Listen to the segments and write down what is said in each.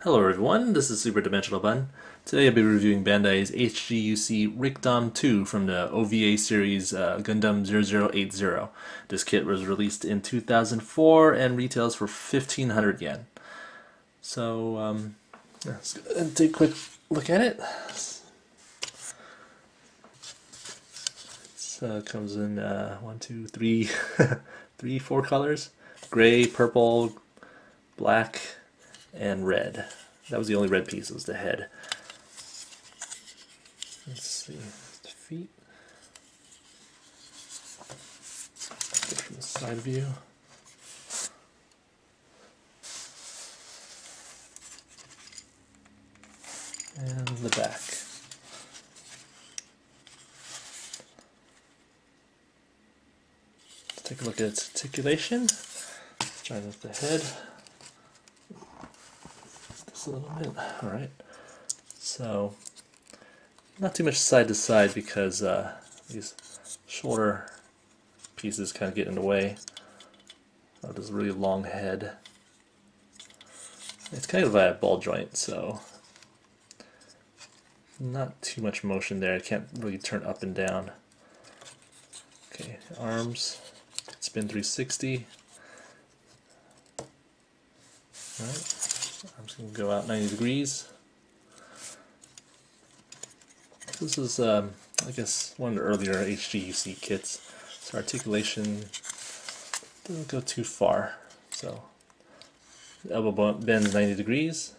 Hello everyone, this is Super Dimensional Bun. Today I'll be reviewing Bandai's HGUC Rickdom 2 from the OVA series Gundam 0080. This kit was released in 2004 and retails for 1500 yen. So, let's go and take a quick look at it. It comes in 4 colors: gray, purple, black, and red. That was the only red piece, was the head. Let's see, the feet. Get from the side view. And the back. Let's take a look at its articulation. Let's try with the head. A little bit. Alright, so not too much side to side because these shoulder pieces kind of get in the way of this really long head. It's kind of a ball joint, so not too much motion there. It can't really turn up and down. Okay, arms, spin 360. Alright. I'm just going to go out 90 degrees. This is, I guess, one of the earlier HGUC kits, so articulation doesn't go too far. So, the elbow bends 90 degrees.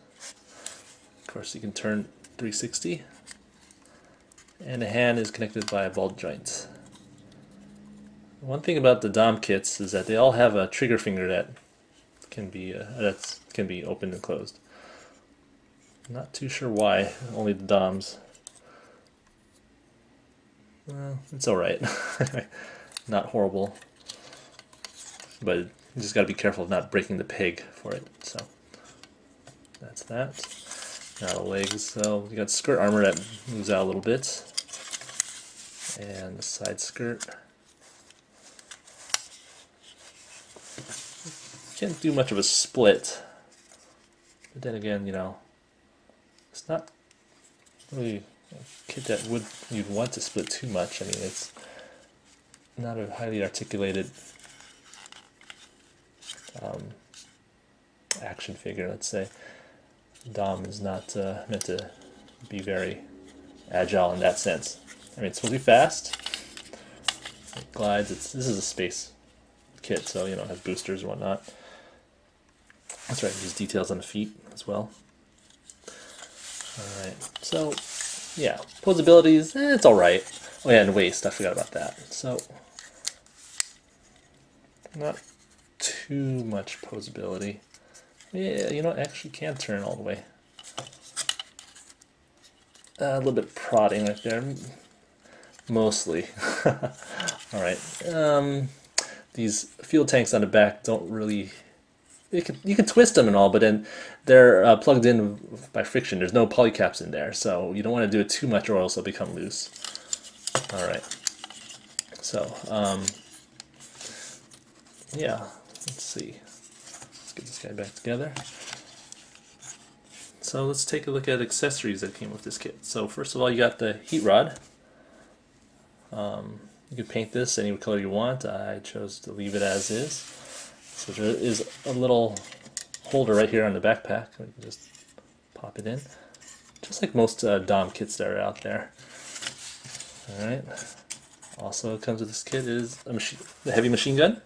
Of course, you can turn 360. And the hand is connected by a ball joint. One thing about the DOM kits is that they all have a trigger finger that can be opened and closed. Not too sure why, only the DOMs. Well, it's alright. Not horrible. But you just gotta be careful of not breaking the peg for it. So that's that. Now the legs, so you got skirt armor that moves out a little bit. And the side skirt. Can't do much of a split, but then again, you know, it's not really a kit that you'd want to split too much. I mean, it's not a highly articulated action figure, let's say. DOM is not meant to be very agile in that sense. I mean, it's supposed to be fast. It glides. This is a space kit, so you know, it has boosters and whatnot. That's right, there's details on the feet as well. Alright, so, yeah, posabilities, it's alright. Oh yeah, and waist, I forgot about that. So, not too much posability. Yeah, you know, it actually can turn all the way. A little bit prodding right there, mostly. Alright, these fuel tanks on the back don't really... You can twist them and all, but then they're plugged in by friction. There's no polycaps in there, so you don't want to do it too much or else they'll become loose. Alright, so, yeah, let's see. Let's get this guy back together. So let's take a look at accessories that came with this kit. So first of all, you got the heat rod. You can paint this any color you want. I chose to leave it as is. So there is a little holder right here on the backpack. We can just pop it in, just like most DOM kits that are out there. All right. Also comes with this kit is the heavy machine gun.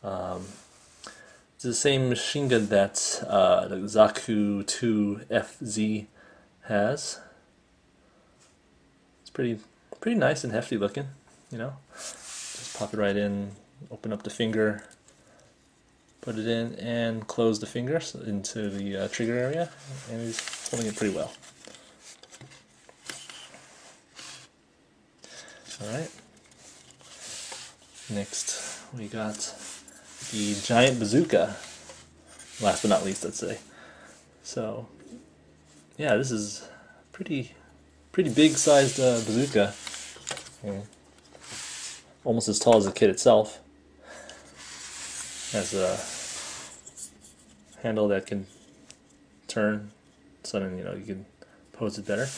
It's the same machine gun that the Zaku 2 FZ has. It's pretty nice and hefty looking, you know. Just pop it right in, open up the finger, put it in, and close the finger into the trigger area, and he's holding it pretty well. Alright. Next, we got the giant bazooka. Last but not least, let's say. So, yeah, this is pretty big sized bazooka. Almost as tall as the kit itself. Has a handle that can turn, so then you can pose it better.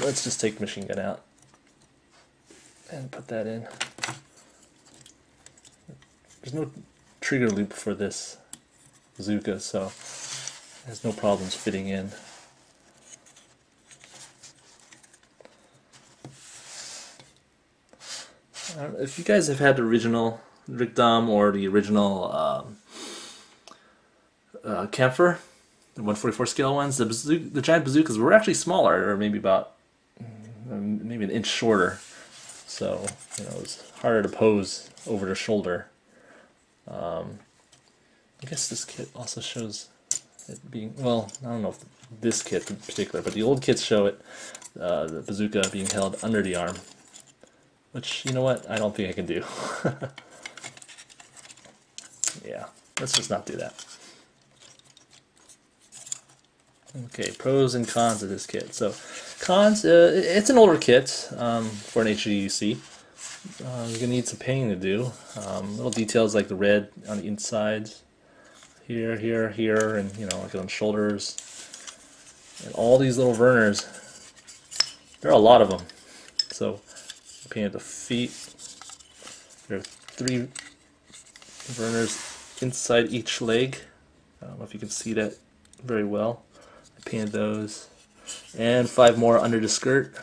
Let's just take machine gun out and put that in. There's no trigger loop for this bazooka, so it has no problems fitting in. If you guys have had the original Rick Dom or the original Kempfer, the 144 scale ones, the giant bazookas were actually smaller, or maybe about maybe an inch shorter. So it was harder to pose over the shoulder. I guess this kit also shows it being, well, I don't know if this kit in particular, but the old kits show it, the bazooka being held under the arm. Which, you know what, I don't think I can do. Yeah, let's just not do that. Okay, pros and cons of this kit. So, cons, it's an older kit for an HGUC. You're going to need some painting to do. Little details like the red on the inside, here, and like on the shoulders. And all these little Werners, there are a lot of them. So, painted the feet. There are 3 Werners inside each leg. I don't know if you can see that very well. I painted those. And 5 more under the skirt.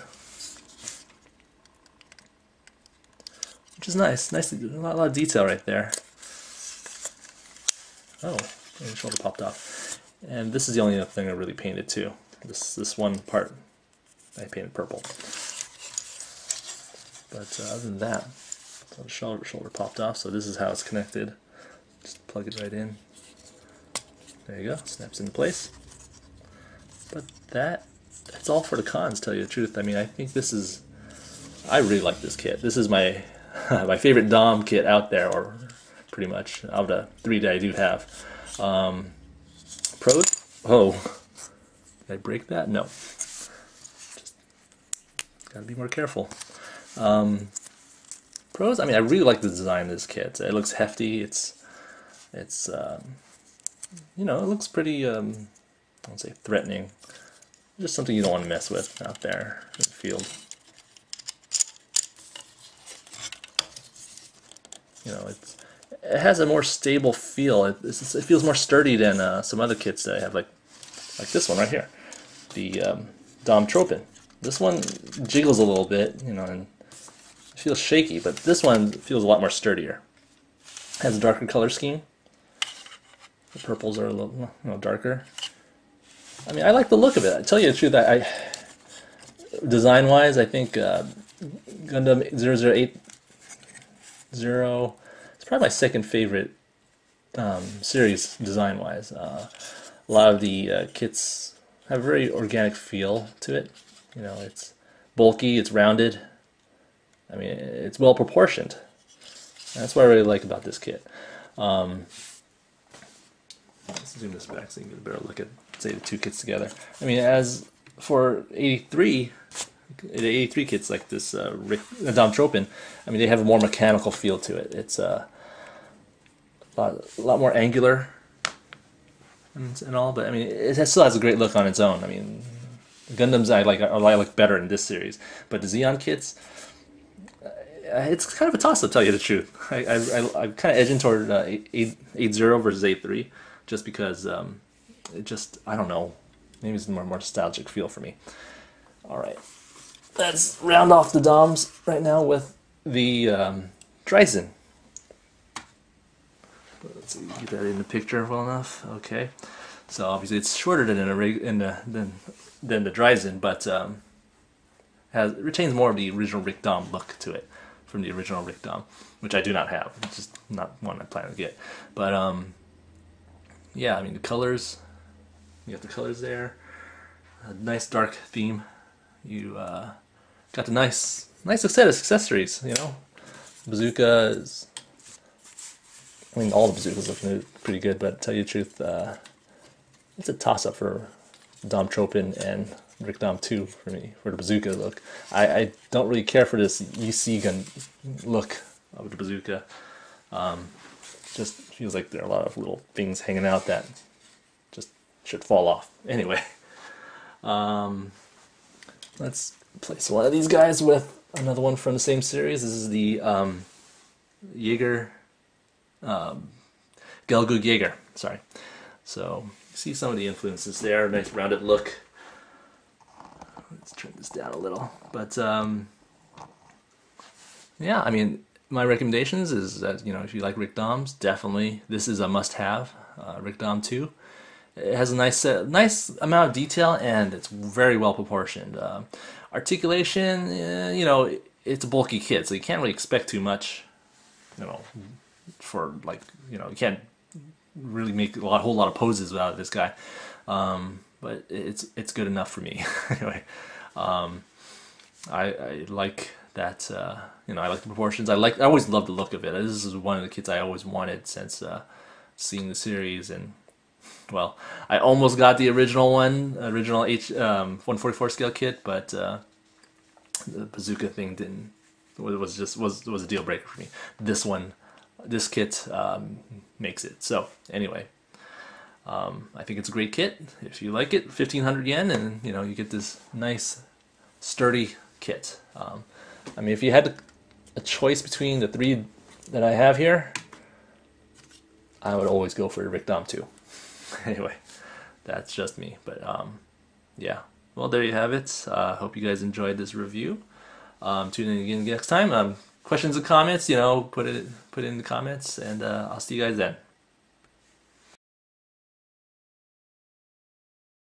Which is nice. Nice, a lot of detail right there. Oh, the shoulder popped off. And this is the only thing I really painted too. This one part I painted purple. But other than that, so the shoulder popped off, so this is how it's connected. Just plug it right in. There you go, snaps into place. But that's all for the cons, to tell you the truth. I mean, I think I really like this kit. This is my my favorite Dom kit out there, or pretty much, of the 3 that I do have. Pros? Oh, did I break that? No. Just gotta be more careful. Pros, I mean, I really like the design of this kit. It looks hefty. It's it looks pretty, I won't say threatening. Just something you don't want to mess with out there in the field. It has a more stable feel. It feels more sturdy than some other kits that I have, like this one right here, the Dom Tropin. This one jiggles a little bit, and it feels shaky, but this one feels a lot more sturdier. It has a darker color scheme. The purples are a little darker. I mean, I like the look of it. I tell you the truth, design-wise, I think Gundam 0080 it's probably my second favorite series design-wise. A lot of the kits have a very organic feel to it. It's bulky, it's rounded. I mean, it's well proportioned. That's what I really like about this kit. Let's zoom this back so you can get a better look at, say, the 2 kits together. I mean, as for 83, the 83 kits like this Dom Tropin, I mean, they have a more mechanical feel to it. It's a lot more angular and all, but I mean, it still has a great look on its own. I mean, Gundams I like better in this series, but the Zeon kits, it's kind of a toss-up, to tell you the truth. I'm kind of edging toward 80 versus 83, just because I don't know, maybe it's a more nostalgic feel for me. All right, let's round off the Doms right now with the Dreisen. Let's see, get that in the picture well enough. Okay, so obviously it's shorter than the Dreisen, but retains more of the original Rick Dom look to it from the original Rick Dom, which I do not have. It's just not one I plan to get. But yeah, I mean, the colors, you got the colors there, a nice dark theme. You got the nice set of accessories. Bazooka is, I mean, all the bazookas look pretty good, but to tell you the truth, it's a toss-up for Dom Tropin and Rick Dom 2 for me, for the bazooka look. I don't really care for this UC gun look of the bazooka. Just feels like there are a lot of little things hanging out that just should fall off. Anyway, let's place one of these guys with another one from the same series. This is the Jaeger, Gelgoog Jaeger, sorry. So, see some of the influences there, nice rounded look. Let's turn this down a little. But, yeah, I mean, my recommendations is that, you know, if you like Rick Doms, definitely, this is a must-have, Rick Dom 2. It has a nice amount of detail, and it's very well proportioned. Articulation, you know, it's a bulky kit, so you can't really expect too much, you know, for, like, you know, you can't really make a whole lot of poses out of this guy. But it's good enough for me. Anyway, I like that, you know, I like the proportions. I always loved the look of it. This is one of the kits I always wanted since seeing the series. And well, I almost got the original 144 scale kit, but the bazooka thing was a deal breaker for me. This kit makes it. So anyway, I think it's a great kit. If you like it, 1,500 yen, and you know, you get this nice sturdy kit. I mean, if you had a choice between the three that I have here, I would always go for the Rick Dom 2. Anyway, that's just me. But yeah, well, there you have it. Hope you guys enjoyed this review. Tune in again next time. Questions and comments, you know, put it in the comments, and I'll see you guys then.